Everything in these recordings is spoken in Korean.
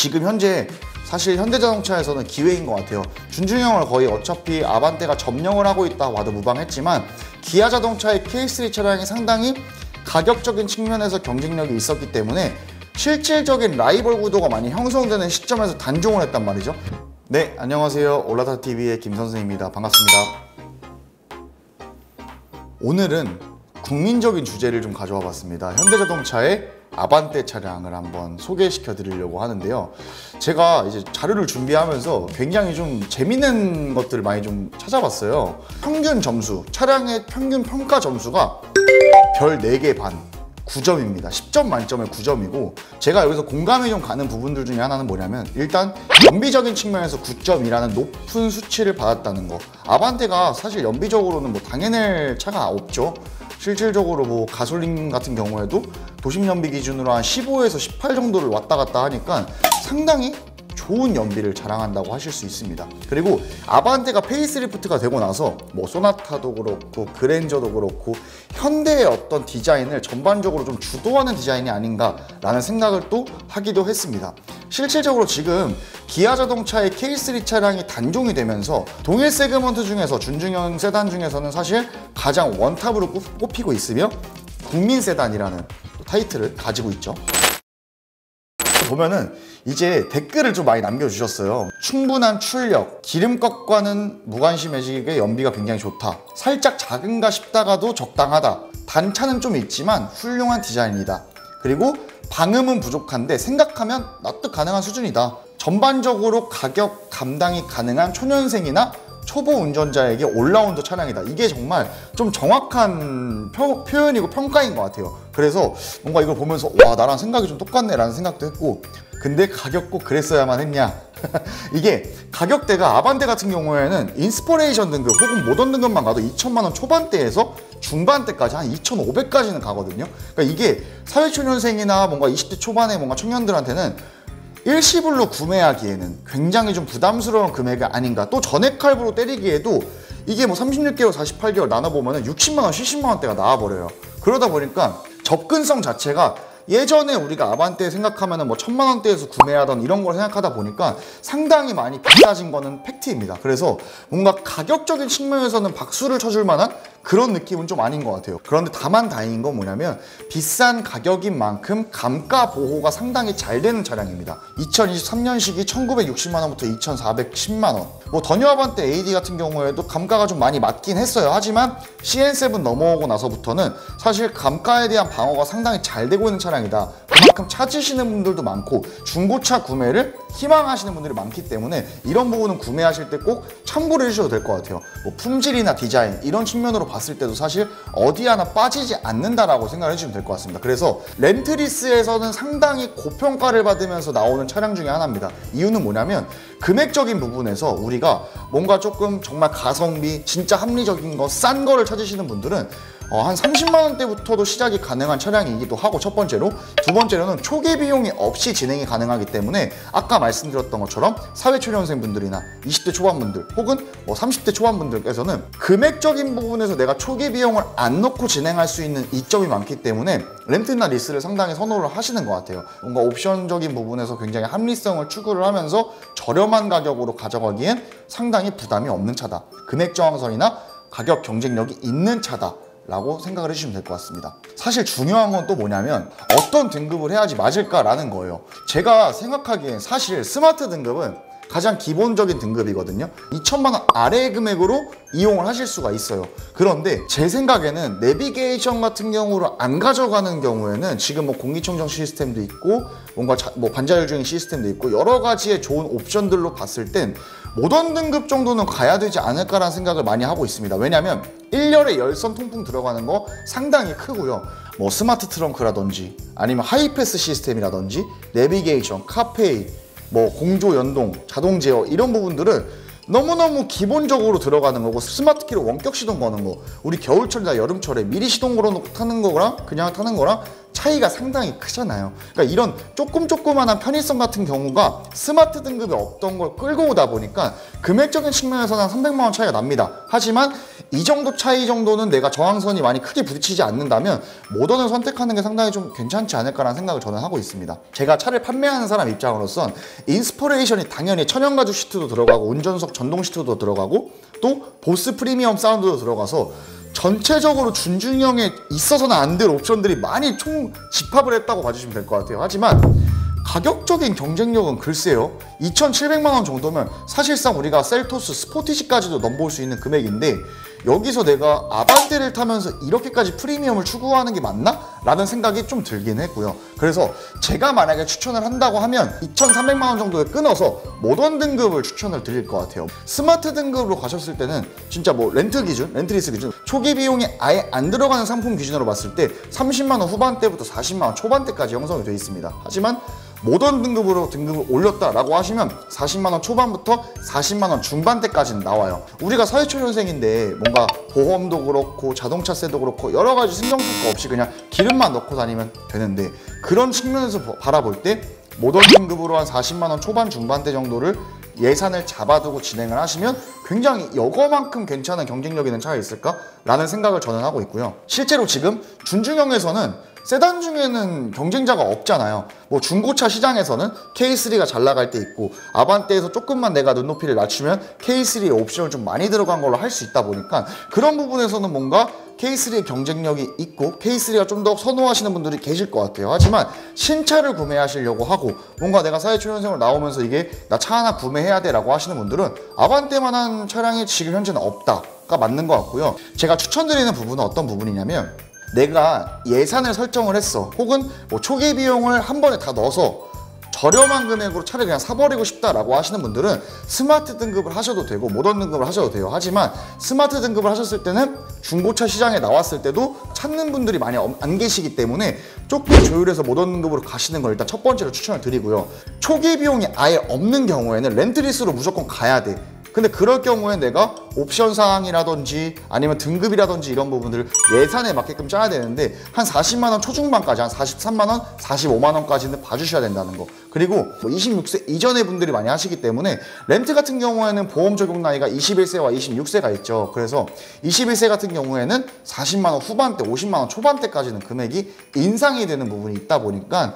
지금 현재 사실 현대자동차에서는 기회인 것 같아요. 준중형을 거의 어차피 아반떼가 점령을 하고 있다고 봐도 무방했지만 기아자동차의 K3 차량이 상당히 가격적인 측면에서 경쟁력이 있었기 때문에 실질적인 라이벌 구도가 많이 형성되는 시점에서 단종을 했단 말이죠. 네, 안녕하세요. 올라타TV의 김선생입니다. 반갑습니다. 오늘은 국민적인 주제를 좀 가져와 봤습니다. 현대자동차의 아반떼 차량을 한번 소개시켜 드리려고 하는데요. 제가 이제 자료를 준비하면서 굉장히 좀 재밌는 것들을 많이 좀 찾아봤어요. 평균 점수, 차량의 평균 평가 점수가 별 4개 반, 9점입니다. 10점 만점에 9점이고 제가 여기서 공감이 좀 가는 부분들 중에 하나는 뭐냐면 일단 연비적인 측면에서 9점이라는 높은 수치를 받았다는 거. 아반떼가 사실 연비적으로는 뭐 당해낼 차가 없죠. 실질적으로 뭐 가솔린 같은 경우에도 도심 연비 기준으로 한 15에서 18 정도를 왔다 갔다 하니까 상당히 좋은 연비를 자랑한다고 하실 수 있습니다. 그리고 아반떼가 페이스리프트가 되고 나서 뭐 소나타도 그렇고 그랜저도 그렇고 현대의 어떤 디자인을 전반적으로 좀 주도하는 디자인이 아닌가라는 생각을 또 하기도 했습니다. 실질적으로 지금 기아자동차의 K3 차량이 단종이 되면서 동일 세그먼트 중에서 준중형 세단 중에서는 사실 가장 원탑으로 꼽히고 있으며 국민 세단이라는 타이틀을 가지고 있죠. 보면은 이제 댓글을 좀 많이 남겨주셨어요. 충분한 출력, 기름값과는 무관심해지게 연비가 굉장히 좋다. 살짝 작은가 싶다가도 적당하다. 단차는 좀 있지만 훌륭한 디자인이다. 그리고 방음은 부족한데 생각하면 납득 가능한 수준이다. 전반적으로 가격 감당이 가능한 초년생이나 초보 운전자에게 올라운드 차량이다. 이게 정말 좀 정확한 표현이고 평가인 것 같아요. 그래서 뭔가 이걸 보면서 와, 나랑 생각이 좀 똑같네 라는 생각도 했고, 근데 가격 꼭 그랬어야만 했냐. 이게 가격대가 아반떼 같은 경우에는 인스퍼레이션 등급 혹은 모던 등급만 가도 2천만 원 초반대에서 중반대까지 한 2,500까지는 가거든요. 그러니까 이게 사회초년생이나 뭔가 20대 초반의 뭔가 청년들한테는 일시불로 구매하기에는 굉장히 좀 부담스러운 금액이 아닌가. 또 전액 할부로 때리기에도 이게 뭐 36개월, 48개월 나눠보면 60만 원, 70만 원대가 나와버려요. 그러다 보니까 접근성 자체가 예전에 우리가 아반떼 생각하면 뭐 1000만 원대에서 구매하던 이런 걸 생각하다 보니까 상당히 많이 비싸진 거는 팩트입니다. 그래서 뭔가 가격적인 측면에서는 박수를 쳐줄 만한 그런 느낌은 좀 아닌 것 같아요. 그런데 다만 다행인 건 뭐냐면 비싼 가격인 만큼 감가 보호가 상당히 잘 되는 차량입니다. 2023년식이 1960만 원부터 2410만 원. 뭐 더뉴 아반떼 AD 같은 경우에도 감가가 좀 많이 맞긴 했어요. 하지만 CN7 넘어오고 나서부터는 사실 감가에 대한 방어가 상당히 잘 되고 있는 차량이다. 그만큼 찾으시는 분들도 많고 중고차 구매를 희망하시는 분들이 많기 때문에 이런 부분은 구매하실 때 꼭 참고를 해주셔도 될 것 같아요. 뭐 품질이나 디자인 이런 측면으로 봤을 때도 사실 어디 하나 빠지지 않는다라고 생각을 해주시면 될 것 같습니다. 그래서 렌트리스에서는 상당히 고평가를 받으면서 나오는 차량 중에 하나입니다. 이유는 뭐냐면 금액적인 부분에서 우리가 뭔가 조금 정말 가성비 진짜 합리적인 거 싼 거를 찾으시는 분들은 한 30만 원대부터도 시작이 가능한 차량이기도 하고, 첫 번째로. 두 번째로는 초기 비용이 없이 진행이 가능하기 때문에 아까 말씀드렸던 것처럼 사회초년생 분들이나 20대 초반분들 혹은 뭐 30대 초반분들께서는 금액적인 부분에서 내가 초기 비용을 안 넣고 진행할 수 있는 이점이 많기 때문에 렌트나 리스를 상당히 선호를 하시는 것 같아요. 뭔가 옵션적인 부분에서 굉장히 합리성을 추구를 하면서 저렴한 가격으로 가져가기엔 상당히 부담이 없는 차다. 금액 저항선이나 가격 경쟁력이 있는 차다 라고 생각을 해주시면 될 것 같습니다. 사실 중요한 건 또 뭐냐면 어떤 등급을 해야지 맞을까라는 거예요. 제가 생각하기엔 사실 스마트 등급은 가장 기본적인 등급이거든요. 2천만 원 아래 금액으로 이용을 하실 수가 있어요. 그런데 제 생각에는 내비게이션 같은 경우로 안 가져가는 경우에는 지금 뭐 공기청정 시스템도 있고 뭔가 뭐 반자율 주행 시스템도 있고 여러 가지의 좋은 옵션들로 봤을 땐 모던 등급 정도는 가야 되지 않을까라는 생각을 많이 하고 있습니다. 왜냐면 1열에 열선 통풍 들어가는 거 상당히 크고요. 뭐 스마트 트렁크라든지 아니면 하이패스 시스템이라든지 내비게이션, 카페이, 뭐 공조 연동, 자동 제어 이런 부분들은 너무너무 기본적으로 들어가는 거고, 스마트키로 원격 시동 거는 거, 우리 겨울철이나 여름철에 미리 시동 걸어놓고 타는 거랑 그냥 타는 거랑 차이가 상당히 크잖아요. 그러니까 이런 조그만한 편의성 같은 경우가 스마트 등급에 없던 걸 끌고 오다 보니까 금액적인 측면에서는 한 300만 원 차이가 납니다. 하지만 이 정도 차이 정도는 내가 저항선이 많이 크게 부딪히지 않는다면 모던을 선택하는 게 상당히 좀 괜찮지 않을까라는 생각을 저는 하고 있습니다. 제가 차를 판매하는 사람 입장으로선 인스퍼레이션이 당연히 천연가죽 시트도 들어가고 운전석 전동 시트도 들어가고 또 보스 프리미엄 사운드도 들어가서 전체적으로 준중형에 있어서는 안 될 옵션들이 많이 총 집합을 했다고 봐주시면 될 것 같아요. 하지만 가격적인 경쟁력은 글쎄요, 2,700만 원 정도면 사실상 우리가 셀토스 스포티지까지도 넘볼 수 있는 금액인데 여기서 내가 아반떼를 타면서 이렇게까지 프리미엄을 추구하는 게 맞나? 라는 생각이 좀 들긴 했고요. 그래서 제가 만약에 추천을 한다고 하면 2,300만 원 정도에 끊어서 모던 등급을 추천을 드릴 것 같아요. 스마트 등급으로 가셨을 때는 진짜 뭐 렌트리스 기준 초기 비용이 아예 안 들어가는 상품 기준으로 봤을 때 30만 원 후반대부터 40만 원 초반대까지 형성이 되어 있습니다. 하지만 모던 등급으로 등급을 올렸다라고 하시면 40만 원 초반부터 40만 원 중반대까지는 나와요. 우리가 사회초년생인데 뭔가 보험도 그렇고 자동차세도 그렇고 여러 가지 신경 쓸 거 없이 그냥 기름만 넣고 다니면 되는데 그런 측면에서 바라볼 때 모던 등급으로 한 40만 원 초반 중반대 정도를 예산을 잡아두고 진행을 하시면 굉장히 이거만큼 괜찮은 경쟁력 있는 차가 있을까라는 생각을 저는 하고 있고요. 실제로 지금 준중형에서는 세단 중에는 경쟁자가 없잖아요. 뭐 중고차 시장에서는 K3가 잘 나갈 때 있고 아반떼에서 조금만 내가 눈높이를 낮추면 K3의 옵션을 좀 많이 들어간 걸로 할 수 있다 보니까 그런 부분에서는 뭔가 K3의 경쟁력이 있고 K3가 좀 더 선호하시는 분들이 계실 것 같아요. 하지만 신차를 구매하시려고 하고 뭔가 내가 사회초년생으로 나오면서 이게 나 차 하나 구매해야 돼 라고 하시는 분들은 아반떼만한 차량이 지금 현재는 없다가 맞는 것 같고요. 제가 추천드리는 부분은 어떤 부분이냐면 내가 예산을 설정을 했어, 혹은 뭐 초기 비용을 한 번에 다 넣어서 저렴한 금액으로 차를 그냥 사버리고 싶다라고 하시는 분들은 스마트 등급을 하셔도 되고 모던 등급을 하셔도 돼요. 하지만 스마트 등급을 하셨을 때는 중고차 시장에 나왔을 때도 찾는 분들이 많이 안 계시기 때문에 조금 조율해서 모던 등급으로 가시는 걸 일단 첫 번째로 추천을 드리고요. 초기 비용이 아예 없는 경우에는 렌트리스로 무조건 가야 돼. 근데 그럴 경우에 내가 옵션 사항이라든지 아니면 등급이라든지 이런 부분들을 예산에 맞게끔 짜야 되는데 한 40만 원 초중반까지 한 43만 원, 45만 원까지는 봐주셔야 된다는 거. 그리고 뭐 26세 이전의 분들이 많이 하시기 때문에 렌트 같은 경우에는 보험 적용 나이가 21세와 26세가 있죠. 그래서 21세 같은 경우에는 40만 원 후반대, 50만 원 초반대까지는 금액이 인상이 되는 부분이 있다 보니까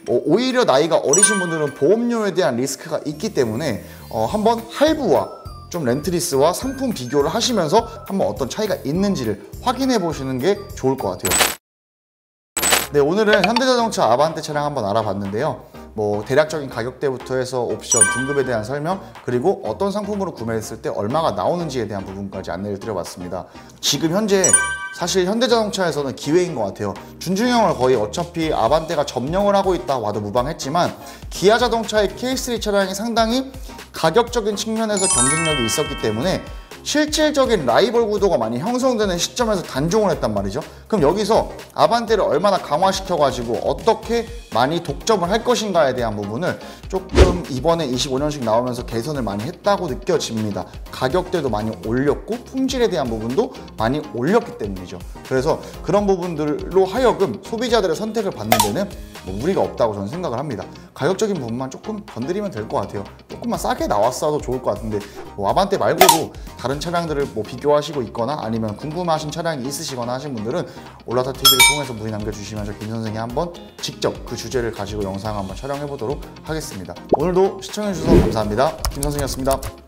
오히려 나이가 어리신 분들은 보험료에 대한 리스크가 있기 때문에 한번 할부와 좀 렌트리스와 상품 비교를 하시면서 한번 어떤 차이가 있는지를 확인해 보시는 게 좋을 것 같아요. 네, 오늘은 현대자동차 아반떼 차량 한번 알아봤는데요. 뭐 대략적인 가격대부터 해서 옵션, 등급에 대한 설명, 그리고 어떤 상품으로 구매했을 때 얼마가 나오는지에 대한 부분까지 안내를 드려봤습니다. 지금 현재 사실 현대자동차에서는 기회인 것 같아요. 준중형을 거의 어차피 아반떼가 점령을 하고 있다 와도 무방했지만 기아자동차의 K3 차량이 상당히 가격적인 측면에서 경쟁력이 있었기 때문에 실질적인 라이벌 구도가 많이 형성되는 시점에서 단종을 했단 말이죠. 그럼 여기서 아반떼를 얼마나 강화시켜가지고 어떻게 많이 독점을 할 것인가에 대한 부분을 조금 이번에 25년식 나오면서 개선을 많이 했다고 느껴집니다. 가격대도 많이 올렸고 품질에 대한 부분도 많이 올렸기 때문이죠. 그래서 그런 부분들로 하여금 소비자들의 선택을 받는 데는 뭐 무리가 없다고 저는 생각을 합니다. 가격적인 부분만 조금 건드리면 될 것 같아요. 조금만 싸게 나왔어도 좋을 것 같은데 뭐 아반떼 말고도 다른 차량들을 뭐 비교하시고 있거나 아니면 궁금하신 차량이 있으시거나 하신 분들은 올라타 TV를 통해서 문의 남겨주시면 저 김 선생이 한번 직접 그 주제를 가지고 영상 한번 촬영해 보도록 하겠습니다. 오늘도 시청해 주셔서 감사합니다. 김 선생이었습니다.